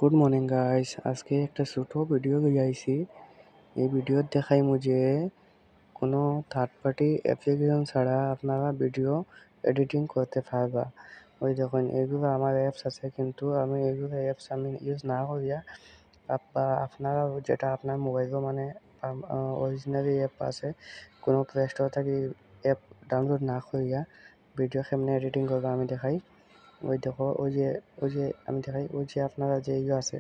Good morning guys, আজকে একটা ছোট ভিডিও লিয়ে আইছি। এই ভিডিওত দেখাইমু যে কোনো থার্ড পার্টি অ্যাপ্লিকেশন ছাড়া আপনারা ভিডিও এডিটিং করতে পারবা। ওই দেখুন, এগুলো আমার অ্যাপস আছে, কিন্তু আমি এগুলো অ্যাপস ইউজ না করিয়া আপনারা যেটা আপনার মোবাইলও মানে অরিজিনালি অ্যাপ আছে, কোনো প্লে স্টোর থেকে অ্যাপ ডাউনলোড না করিয়া ভিডিও কেমনে এডিটিং করবা আমি দেখাই। ওই দেখো, ওই যে আমি দেখাই, ওই যে আপনারা যে আছে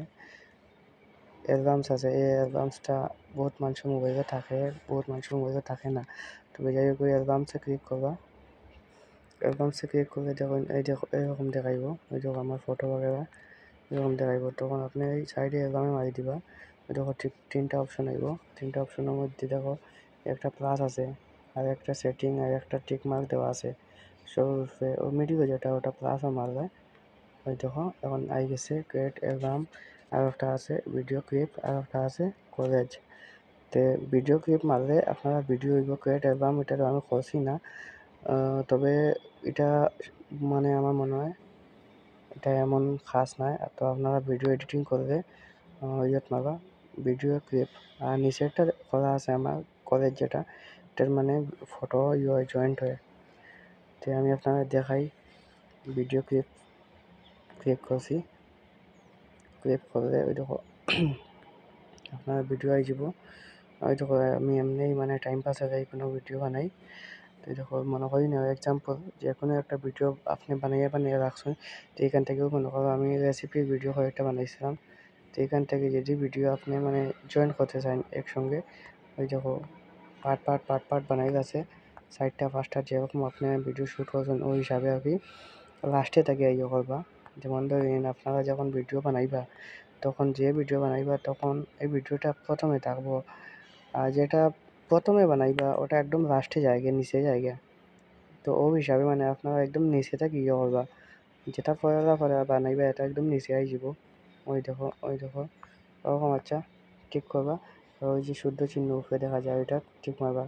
অ্যালবামস আছে, এই অ্যালবামসটা বহুত মানুষের মোবাইলে থাকে, বহুত মানুষের মোবাইলে থাকে না। তবে যাই হোক, ওই অ্যালবামসে ক্লিক করবা। অ্যালবামসে ক্লিক করলে দেখুন, এই দেখো এরকম দেখাইব। ওই দেখো আমার ফটো বাগেরা এরকম দেখাইব। তখন আপনি এই সাইডে অ্যালবামে মারি দিবা। ওই দেখো ঠিক তিনটা অপশন আইব। তিনটা অপশনের মধ্যে দেখো একটা প্লাস আছে, আর একটা সেটিং, আর একটা টিক মার্ক দেওয়া আছে। সো ও মিডিও যেটা ওটা প্লাসও মারবে। ওই দেখো এখন আই গেছে ক্রিয়েট অ্যালবাম, আর একটা আছে ভিডিও ক্লিপ, আর একটা আছে কলেজ। তে ভিডিও ক্লিপ মারলে আপনারা ভিডিও হইব। ক্রিয়েট অ্যালবাম এটা আমি করছি না, তবে এটা মানে আমার মনে হয় এটা এমন খাস নয়। তো আপনারা ভিডিও এডিটিং করলে ইয়ত মারবা ভিডিও ক্লিপ। আর নিচেরটা করা আছে আমার কলেজ, যেটা এটার মানে ফটো জয়েন্ট হয়। তো আমি আপনারা দেখাই ভিডিও ক্লিপ ক্লিক করছি। ক্লিক করলে ওই দেখো আপনার ভিডিও আই যাব। ওই দেখো আমি এমনি মানে টাইম পাস আগে কোনো ভিডিও বানাই। তো দেখো মনে করি না এক্সাম্পল যে কোনো একটা ভিডিও আপনি বানিয়ে রাখছেন। তো এখান থেকেও মনে করো আমি রেসিপির ভিডিও কয়েকটা বানাইছিলাম। তো এখান থেকে যদি ভিডিও আপনি মানে জয়েন করতে চান একসঙ্গে, ওই দেখো পার্ট বানাই আছে চারটা পাঁচটা, যেরকম আপনি ভিডিও শ্যুট করছেন ওই হিসাবে আর কি লাস্টে থেকে ইয়ে করবা। যেমন ধরেন আপনারা যখন ভিডিও বানাইবা, তখন যে ভিডিও বানাইবা তখন এই ভিডিওটা প্রথমে থাকবো, আর যেটা প্রথমে বানাইবা ওটা একদম লাস্টে জায়গা নিচে জায়গা। তো ও হিসাবে মানে আপনারা একদম নিচে থেকে ইয়ে করবা, যেটা পরে বানাইবা এটা একদম নিচে আই যাব। ওই দেখো ওরকম। আচ্ছা, ঠিক করবা। ওই যে শুদ্ধ চিহ্ন উপরে দেখা যায় ওইটা ঠিক মারবা,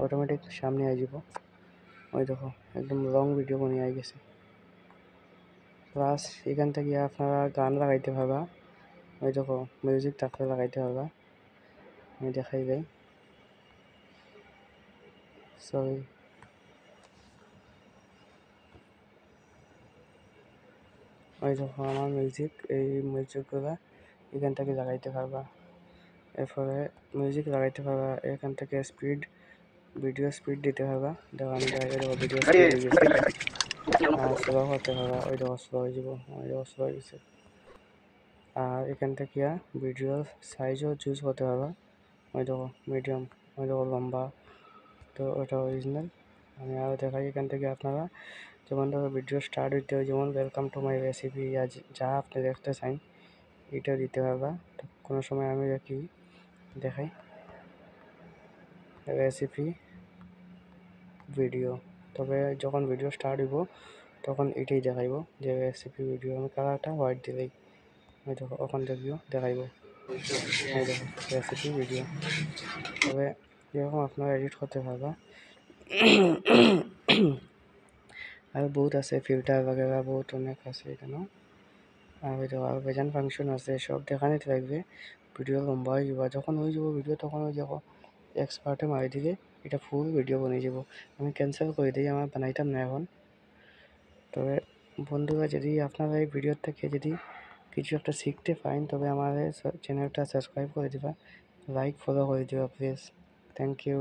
অটোমেটিক সামনে আই যাব। ওই দেখো একদম লং ভিডিও বানিয়ে আই গেছে। প্লাস এখান থেকে আপনারা গান লাগাইতে পারবা। ওই দেখো মিউজিক থাকলে লাগাইতে পারবা। আমি দেখাই যাই, সরি। ওই দেখো আমার মিউজিক, এই মিউজিকগুলো এখান থেকে লাগাইতে পারবা। এরপরে মিউজিক লাগাইতে পারবা, এখান থেকে ভিডিও স্পিড দিতে পারবা। দেখো আমি দেখাই, দেখো ভিডিও স্পিড হয়ে গেছে। আর স্লো করতে পারবা, ওই দেখো স্লো হয়ে যাব, ওই দেখো স্লো হয়ে গেছে। আর এখান থেকে ভিডিও সাইজও চুজ করতে পারবা। ওই দেখো মিডিয়াম, ওই দেখো লম্বা। তো ওটা অরিজিনাল। আমি আরও দেখাই, এখান থেকে আপনারা যেমন ধরো ভিডিও স্টার্ট হইতে হয়, যেমন ওয়েলকাম টু মাই রেসিপি, যা আপনি দেখতে চান এটা দিতে পারবা। তো কোনো সময় আমি কি দেখাই রেসিপি ভিডিও, তবে যখন ভিডিও স্টার্ট হইব তখন এটাই দেখাইব যে রেসিপি ভিডিও। আমি কালারটা হোয়াইট দিলেই ওই দেখো ওখান থেকেও দেখাইব, এই দেখো রেসিপি ভিডিও। তবে এরকম আপনারা এডিট করতে পারবা। আর বহুত আছে ফিল্টার বাগেরা, বহুত অনেক আছে এখানেও। আর ওই দেখো আর বেজান ফাংশন আছে, সব দেখানি থাকবে। ভিডিও লম্বা হয়ে যাব, যখন হয়ে যাব ভিডিও তখন ওই দেখো এক্সপার্টে মারি দিলে এটা ফুল ভিডিও বনে যাব। আমি ক্যান্সেল করে দিই, আমার বানাইতাম না এখন। তবে বন্ধুরা, যদি আপনারা এই ভিডিওর থেকে যদি কিছু একটা শিখতে পারেন, তবে আমার চ্যানেলটা সাবস্ক্রাইব করে দিবা, লাইক ফলো করে দিবা প্লিজ। Thank you.